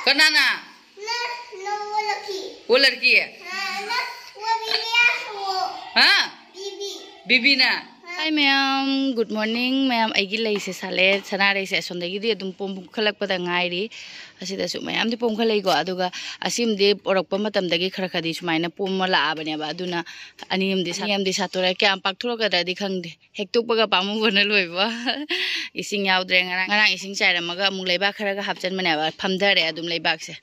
Kenapa? वो लड़की है हाँ बीबी ना hi ma'am good morning ma'am आईगी लैसे साले सना रैसे सोंदगी अदुम पोम खलकपदा ngairi असिदसु मैम दि पोम खलैको अदुगा असिमदि ओरकपा मतमदगी खरा खदी सुमाइना पोम लाआबनेबा अदुना अनिमदि सातोरा क्या पाकथोरकदादि खंगदे हेक्तोकपगा पामुबना लोइबा इसिंग याउद्रे ngarang ising chairamaga amuk leiba kharaga hapchanmaneba phamdare adum leibakse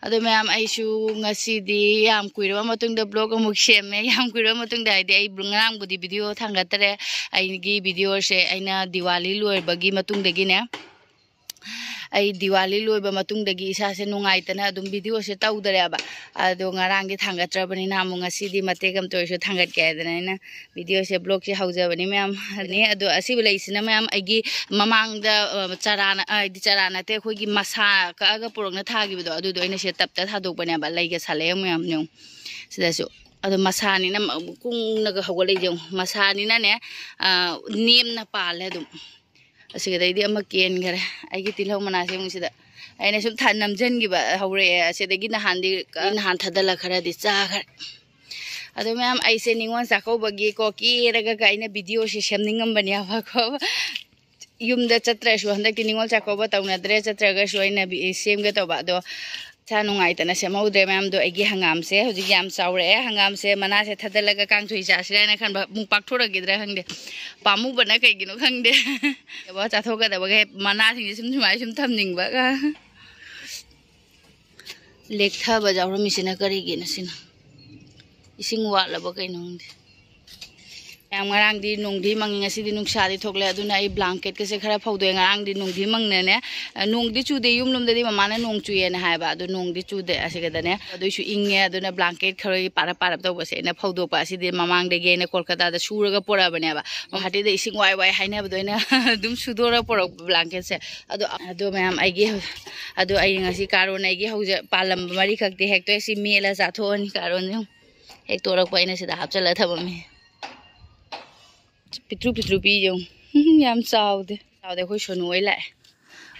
ado ma'am आइसु ngasidi yam kuiraba matungda blog amuk seme yam kuiraba matungda aidi ai ngarang budi video thangatare aigi video se aina diwali loibagi matungdagi ne ai diwali loiba matungdagi isa se nungaitana adum video se tawdareba ado ngarang gi thangatrabani na amuk ngasidi mategam toisu thangat kedana ina video se blog se haujabani ma'am ne ado asibula isina ma'am aigi mamangda charana di charana te khoi gi masa ka aga purokna thagibido adu do ina se tapta thadokbane ba laiga sale ma'am new sidasu ado masani na kung naga hawalai jong masani na ne neem na pale dum asigadaidi ama ken gare aigi tilhau manase musida aina sum thanam jan gi ba hawre asidagi na handi han thadala khara di cha khar ado ma'am aise ningon sakau bagi ko ki raga ga ina video se semningam bania ba ko yumda chatra su handa ki ningol chakau ba tauna dre chatra ga su ina sem ga to ba do cha nungai tana semaudre ma'am दो एगी हंगाम से होजि याम चावरे हंगाम से मना से थदलगा कांगथुइ चासिरा ना खन मु पाकथोरा गिद्रा खंगदे पामु बना कैगिनो खंगदे बा चाथोगा दबगे मना सिंग सिम सुमाय सिम थमनिंगबा गा लेखथा बजावरो मिसिना करिगिना सिना इसिंग वालबा कैनोंदे ma'am ngarang di nongdi mangi ngasi di nungsa di thokle aduna ai blanket ke se khara phaudo ngarang di nongdi mangne ne nongdi chude yumlum de mamana nong chuye na haiba adu nongdi chude asigada ne adu su inge aduna blanket khari para to base na phaudo pa si de mamang de ge ne kolkata da suraga pora bane ba hati de ising wai wai haina ba doina dum sudora porok blanket se adu ma'am aigi adu ai ngasi karon aigi hauja palam mari khakte hekto si mela sa thoni karon jong hektorak pa ina sida hapchala thabami pitru pi jong yam chawde khoi sonu oi lai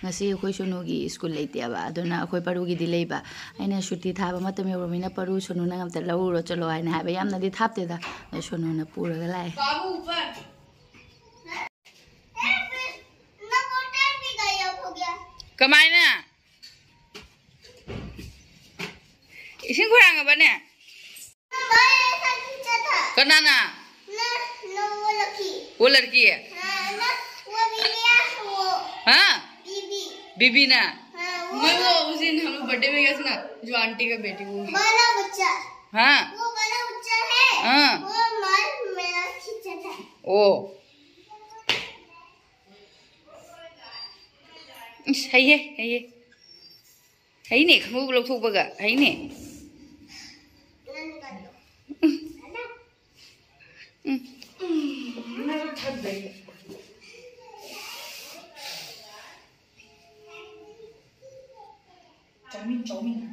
ngasi khoi sonu gi school leite aba aduna khoi paru gi di leiba aina shuti thaba matam yoromina paru sonu na ngamta lauro chalo aina haba yamna di thapte da sonu na pura ga lai babu upar na motor bhi gayab ho gaya kamai na ising khurang aba ne kanana वो लड़की है हाँ बीबी ना मैं वो उस दिन हम लोग बर्थडे में गए थे ना जो आंटी का बेटी वो बड़ा बच्चा हाँ वो बड़ा बच्चा है हाँ वो मेरा खींचा था ओ है नहीं हम लोग थोक बगा है नहीं चाउमीन है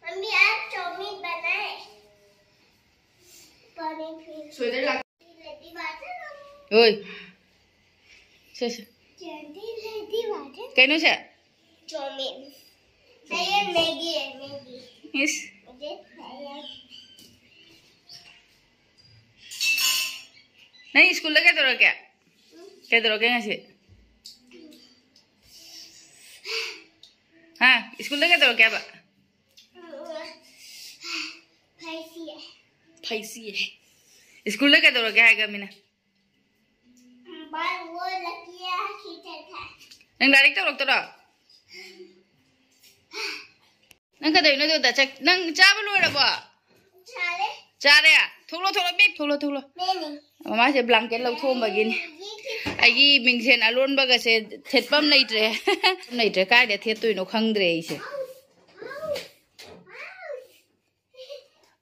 मम्मी आज चाउमीन बनाए स्वेटर लगा लेती बात है ओए से जल्दी लेती बात है कहनो से चाउमीन ये मैगी है मैगी यस मुझे नहीं स्कूल लगे तो क्या nggak sih हाँ स्कूल लगे तो क्या pak पैसी है स्कूल लगे तो क्या है कमीना वो लकिया खींचा था नंग डायरेक्ट तो लगता रहा नंग कदे इन्हें तो दच्चा नंग चावल लोड़ा बा चारे या थोड़ा मामा से ब्लैंकेट लो थोम बगिन आइगी मिंगसेन अलोन बगा से थेटपम नहीं ट्रे काय दे थेट तो इनो खंगद्रे इसे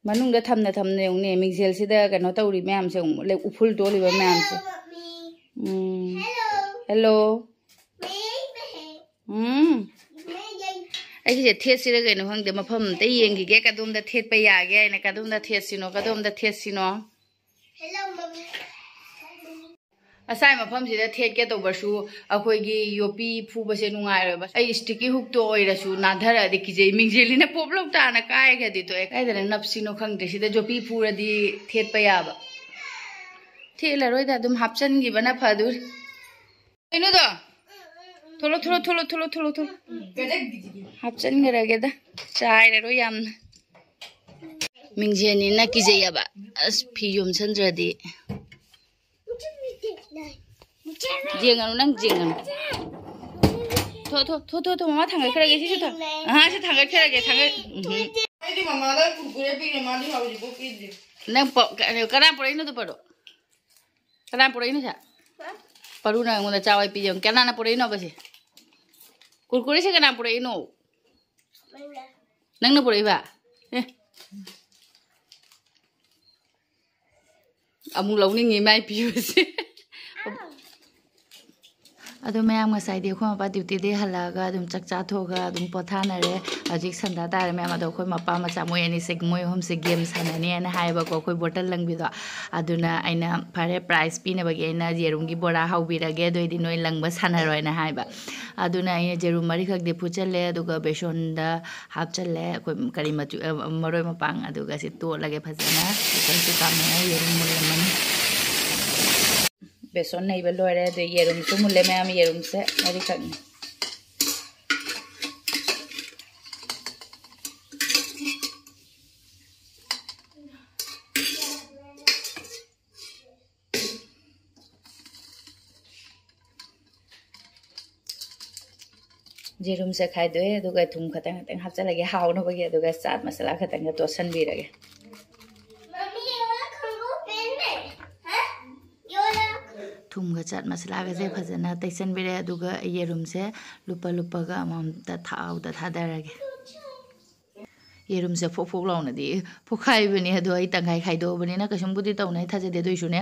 मनुंग थमने उन्हें मिंगसेल सिदा कनो तौरी मैम से ले उफुल तोली बा मैम से हेलो ꯑꯩꯒꯤꯁꯦ ꯊꯦꯠꯁꯤꯔ ꯀꯩꯅꯣ ꯈꯪꯗꯦ ꯃꯐꯝ ꯑꯝꯇ ꯌꯦꯡꯈꯤꯒꯦ ꯀꯗꯣꯝꯗ ꯊꯦꯠꯄ ꯌꯥꯒꯦ ꯍꯥꯏꯅ ꯀꯗꯣꯝꯗ ꯊꯦꯠꯁꯤꯅꯣ ꯀꯗꯣꯝꯗ ꯊꯦꯠꯁꯤꯅꯣ ꯑꯁꯥꯏ ꯃꯐꯝꯁꯤꯗ ꯊꯦꯠꯀꯦ ꯇꯧꯕꯁꯨ ꯑꯩꯈꯣꯏꯒꯤ ꯌꯣꯄꯤ ꯐꯨꯕꯁꯦ ꯅꯨꯡꯉꯥꯏꯔꯣꯏꯕ ꯑꯩ ꯁ꯭ꯇꯤꯛꯀꯤ ꯍꯨꯛꯇꯣ ꯑꯣꯏꯔꯁꯨ ꯅꯥꯟꯊꯔꯛꯑꯗꯤ ꯀꯤꯖꯩ ꯃꯤꯡꯖꯦꯜꯂꯤꯅ ꯄꯣꯞꯂꯧ ꯇꯥꯅ ꯀꯥꯏꯒ꯭ꯔꯗꯤ ꯇꯣꯛꯑꯦ ꯀꯥꯏꯗꯅ ꯅꯞꯁꯤꯅꯣ ꯈꯪꯗꯦ ꯁꯤꯗ ꯌꯣꯄꯤ ꯐꯨꯔꯗꯤ ꯊꯦꯠꯄ ꯌꯥꯕ ꯊꯦꯠꯂꯔꯣꯏꯗ ꯑꯗꯨꯝ ꯍꯥꯞꯆꯟꯈꯤꯕꯅ ꯐꯗꯣꯔꯤ ꯀꯩꯅꯣꯗꯣ ꯊꯣꯂꯣ ꯊꯣꯂꯣ ꯊꯣꯂꯣ ꯊꯣꯂꯣ ꯊꯣꯂꯣ ꯊꯣꯂꯣ ꯍꯥꯞꯆꯟꯈ꯭ꯔꯒꯦꯗ ꯆꯥꯏꯔꯔꯣꯏ ꯌꯥꯝꯅ ꯃꯤꯡꯖꯦꯜꯅꯤꯅ ꯀꯤꯖꯩꯌꯦꯕ ꯑꯁ ꯐꯤ ꯌꯣꯝꯁꯟꯗ꯭ꯔꯗꯤ ꯌꯦꯡꯉꯅꯨ ꯅꯪ ꯌꯦꯡꯉꯅꯨ ꯊꯣ ꯃꯃꯥ ꯊꯥꯡꯒꯠꯈ꯭ꯔꯒꯦ ꯁꯤꯁꯨ ꯁꯤ ꯊꯥꯡꯒꯠꯈ꯭ꯔꯒꯦ ꯑꯩꯗꯤ ꯃꯃꯥꯗ ꯀꯨꯔꯀꯨꯔꯦ ꯄꯤꯔꯦ ꯃꯥꯗꯤ ꯍꯧꯖꯤꯛꯐꯥꯎ ꯄꯤꯗ꯭ꯔꯤ ꯅꯪ ꯀꯅꯥ ꯄꯨꯔꯛꯏꯅꯣ ꯄꯔꯣ ꯀꯅꯥ ꯄꯨꯔꯛꯏꯅꯣ ꯁꯦ ꯄꯔꯨꯅ ꯑꯩꯉꯣꯟꯗ ꯆꯥꯋꯥꯏ ꯄꯤꯖꯧ ꯀꯅꯥꯅ ꯄꯨꯔꯛꯏꯅꯣꯕ ꯁꯦ ꯀꯨꯔꯀꯨꯔꯦꯁꯦ ꯀꯅꯥ ꯄꯨꯔꯛꯏꯅꯣ ꯅꯪꯅ ꯄꯨꯔꯛꯏꯕ ꯑꯦ ꯑꯃꯨꯛ ꯂꯧꯅꯤꯡꯉꯤ ꯃꯥꯏ ꯄꯤꯕꯁꯦ ꯑꯗꯣ ꯃꯌꯥꯝ ꯉꯁꯥꯏꯗꯤ ꯑꯩꯈꯣꯏ ꯃꯄꯥ ꯗ꯭ꯌꯨꯇꯤꯗꯩ ꯍꯜꯂꯛꯑꯒ ꯑꯗꯨꯝ ꯆꯥꯛ ꯆꯥꯊꯣꯛꯑꯒ ꯑꯗꯨꯝ ꯄꯣꯊꯥꯅꯔꯦ ꯍꯧꯖꯤꯛ ꯁꯟꯗꯥ ꯇꯥꯔꯦ ꯃꯌꯥꯝ ꯑꯗꯣ ꯑꯩꯈꯣꯏ ꯃꯄꯥ ꯃꯆꯥ ꯃꯣꯏ ꯑꯅꯤꯁꯦ ꯃꯣꯏ ꯑꯍꯨꯝꯁꯦ ꯒꯦꯝ ꯁꯥꯟꯅꯅꯤꯅ ꯍꯥꯏꯌꯦꯕꯀꯣ ꯑꯩꯈꯣꯏ ꯕꯣꯇꯜ ꯂꯪꯕꯤꯗꯣ ꯑꯗꯨꯅ ꯑꯩꯅ ꯐꯔꯦ ꯄ꯭ꯔꯥꯏꯖ ꯄꯤꯅꯕꯒꯤ ꯑꯩꯅ ꯌꯦꯔꯨꯝꯒꯤ ꯕꯣꯔꯥ ꯍꯧꯕꯤꯔꯒꯦ ꯑꯗꯨꯑꯣꯏꯗꯤ ꯅꯣꯏ ꯂꯪꯕ ꯁꯥꯟꯅꯔꯣꯏꯅ ꯍꯥꯏꯕ ꯑꯗꯨꯅ ꯑꯩꯅ ꯌꯦꯔꯨꯝ ꯃꯔꯤꯈꯛꯇꯤ ꯐꯨꯠꯆꯜꯂꯦ ꯑꯗꯨꯒ ꯕꯦꯁꯣꯟꯗ ꯍꯥꯞꯆꯜꯂꯦ ꯑꯩꯈꯣꯏ ꯀꯔꯤ ꯃꯆꯨ ꯃꯔꯣꯏ ꯃꯄꯥꯡ ꯑꯗꯨꯒ ꯁꯤ ꯇꯣꯠꯂꯒꯦ ꯐꯖꯅ ꯀꯨꯀꯔꯁꯨ ꯀꯥꯝꯃꯦ ꯌꯦꯔꯨꯝ ꯃꯨꯜꯂꯝꯃꯅꯤ बेसन नहीं बल लोरे दे येरुम सु मुल्ले में हम येरुम से मरी खगनी येरुम से खाई दो दुगा थुम खतंग खतंग हाफ चलगे हावनो बगे दुगा चाट मसाला खतंग तोसन बिरगे थुमगा चाट मसाला गजे फजना तैसन बिरे अदुगा येरुम से लुपा लुपागा अममता थाउदा थादरगे येरुम से फोक फोक लाउनदी फोखाइबनी अदो आई तंगाई खाइदो बनिना कसुमबुदी तौनाइ थाजदे दोइसुने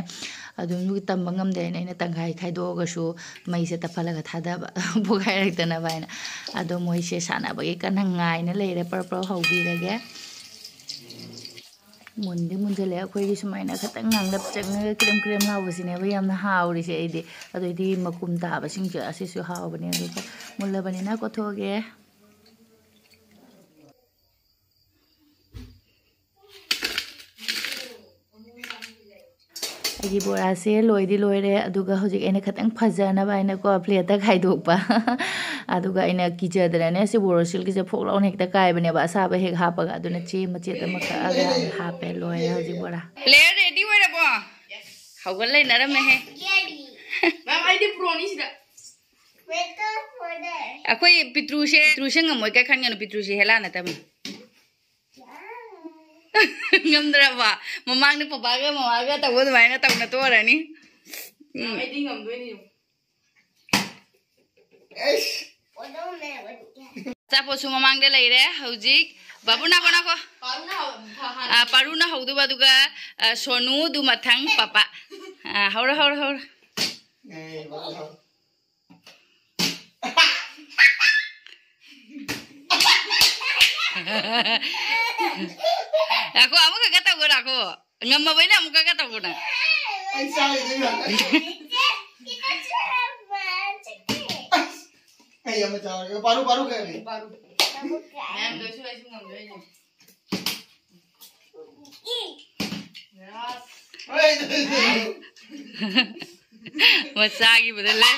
अदुम नुग तंबा ngamde नैना तंगाई खाइदोगसु मई से तफलगा थादबा फोखाइरक्तना बाइना अदो मोइसे सानाबगे कना ngaina लेरे परपर हौबिरगे मुंदी मुंजले अखोइगी सुमाइना खतंग nganglap चंगने क्रेम क्रेम लावसिने बा यामना हाउरिसे आइदि अदोइदि मकुम ताबसिंग असिसु हावबने अदुगा मुल्लबनिना कोथोगे ꯑꯩꯒꯤ ꯕꯣꯔꯥꯁꯦ ꯂꯣꯏꯗꯤ ꯂꯣꯏꯔꯦ ꯑꯗꯨꯒ ꯍꯧꯖꯤꯛ ꯑꯩꯅ ꯈꯤꯇꯪ ꯐꯖꯅꯕ ꯑꯩꯅꯀꯣ ꯄ꯭ꯂꯦꯠꯇ ꯈꯥꯏꯗꯣꯛꯄ ꯑꯗꯨꯒ ꯑꯩꯅ ꯀꯤꯖꯗꯅꯅꯦ ꯁꯤ ꯕꯣꯔꯣꯁꯤꯜꯒꯤꯁꯦ ꯐꯣꯛ ꯂꯥꯎꯅ ꯍꯦꯛꯇ ꯀꯥꯏꯕꯅꯦꯕ ꯑꯁꯥꯕ ꯍꯦꯛ ꯍꯥꯞꯄꯒ ꯑꯗꯨꯅ ꯆꯦ ꯃꯆꯦꯠ ꯑꯃ ꯀꯛꯑꯒ ꯍꯥꯞꯄꯦ ꯂꯣꯏꯔꯦ ꯍꯧꯖꯤꯛ ꯕꯣꯔꯥ ꯄ꯭ꯂꯦꯠ ꯔꯦꯗꯤ ꯑꯣꯏꯔꯕꯣ ꯍꯧꯒꯠ ꯂꯩꯅꯔꯝꯃꯦꯍꯦ ꯃꯦꯝ ꯑꯩꯗꯤ ꯄ꯭ꯔꯣꯅꯤ ꯁꯤꯗ ꯑꯩꯈꯣꯏ ꯄꯤꯇ꯭ꯔꯨꯁꯦ ngमꯣꯏ ꯀꯩ ꯈꯟꯒꯅꯨ ꯄꯤꯇ꯭ꯔꯨꯁꯦ ꯍꯦꯂꯥ ꯅꯠꯇꯕꯅꯤ ngमद्रबा ममांग पपागा ममागा तब अदुमाइना तौना तोरनी आइदी ngमदोइनी एस ओदोमे चापोसु ममांग दे लैरे हौजिक बाबुना बनाको पारुना हौदुबा दुगा सोनु दु मथंग पापा हौर हौर हौर Aku amu kagak tahu aku nggak mau ini amu kagak tahu na. Ayam macam paru kayak ni. Paru. Mem dosu aja nggak mau ini. Mchagi betul le.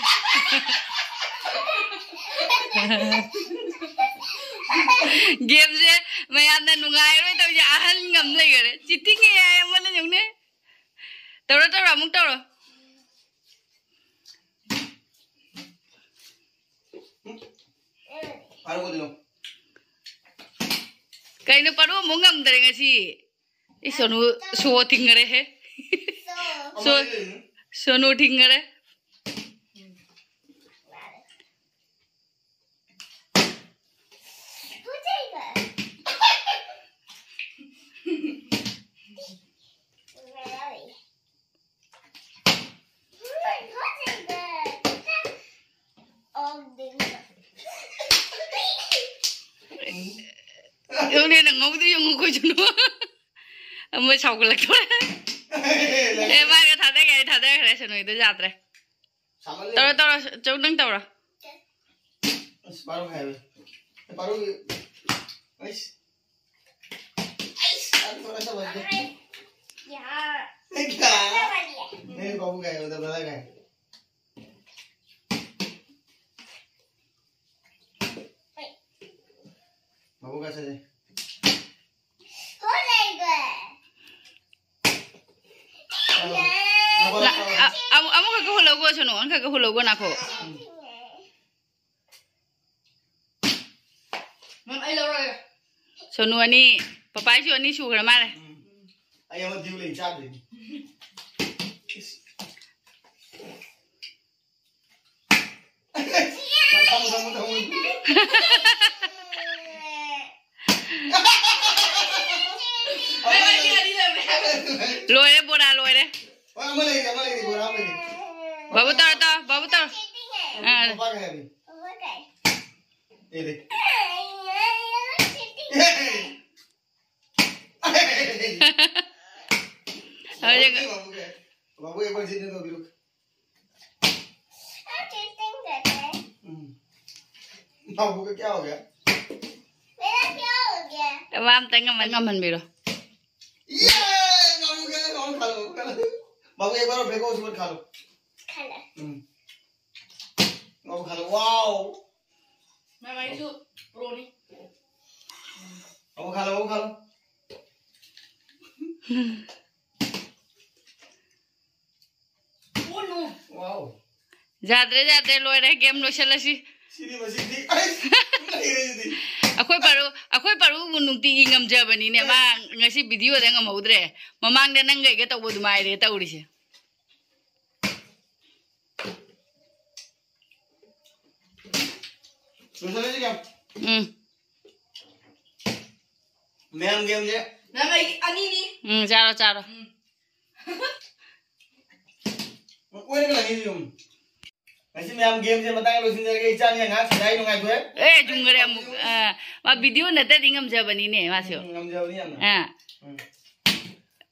Game je, मैं आना नुगाई रोई तब याहन ngam ले करे, चिटिंग है यार mana जौने, तोरा मुक तोरा, paru ko dilo, कहीं न paru मुंग ngमdre ngasi, इसोनु सो tingere है, Sonu tingere. mẫu đi dùng coi cho nó mới sau cái lệch thôi em ba cái thằng đấy cái này tôi giặt rồi tao cháu nâng tao rồi baru hai baru guys aku rasa bagus ya ini babu gaya udah bela gaya babu kasih deh kamu kagak hula gua sono kagak hula gua nako sono ani papa sih ani sugar mana ayam mati ulin cabai kamu lôi đấy Bora lôi đấy babu tar à babu एक बार जीतने दो बिल्कुल बाबू का क्या हो गया मेरा क्या हो गया वाम तंग मन बिरो ये बाबू का खा लो बाबू एक बार फेंको उसमें खा लो बाबू खा लो वाओ मैं भाई जो प्रोनी बाबू खा लो oh no वाओ जाते लोय रे गेम लो चलसी सीधी मसीदी नहीं रही थी अखोई Paru नुंती ngmjabani ne ma ngasi video da ngamudre mamang da nang ga taw du mai re tawri se दूसरे जी क्या मैम गेम जे ना भाई अनि नी चारो कोई नहीं लगी तुम ऐसे मैम गेम जे बताएं लो सिंदर के इच्छा नहीं है सदाई नुंगाई को है ए जुंगरे मा वीडियो न त ngmjabani ne ma sio ngmjabani है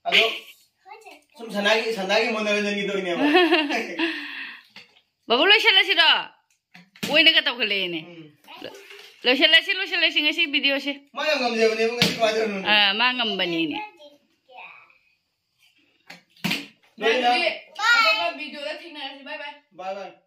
अलो तुम सनागी मनोरंजन की तो नहीं बाबू लो चलसी रो ओइ न का तव खले ने लो चलसी ngasi video se ma ngmjabani mo ngasi kwajo nu ma ngambani ne मैं वीडियो ला ठीक ना bye bye बाय बाय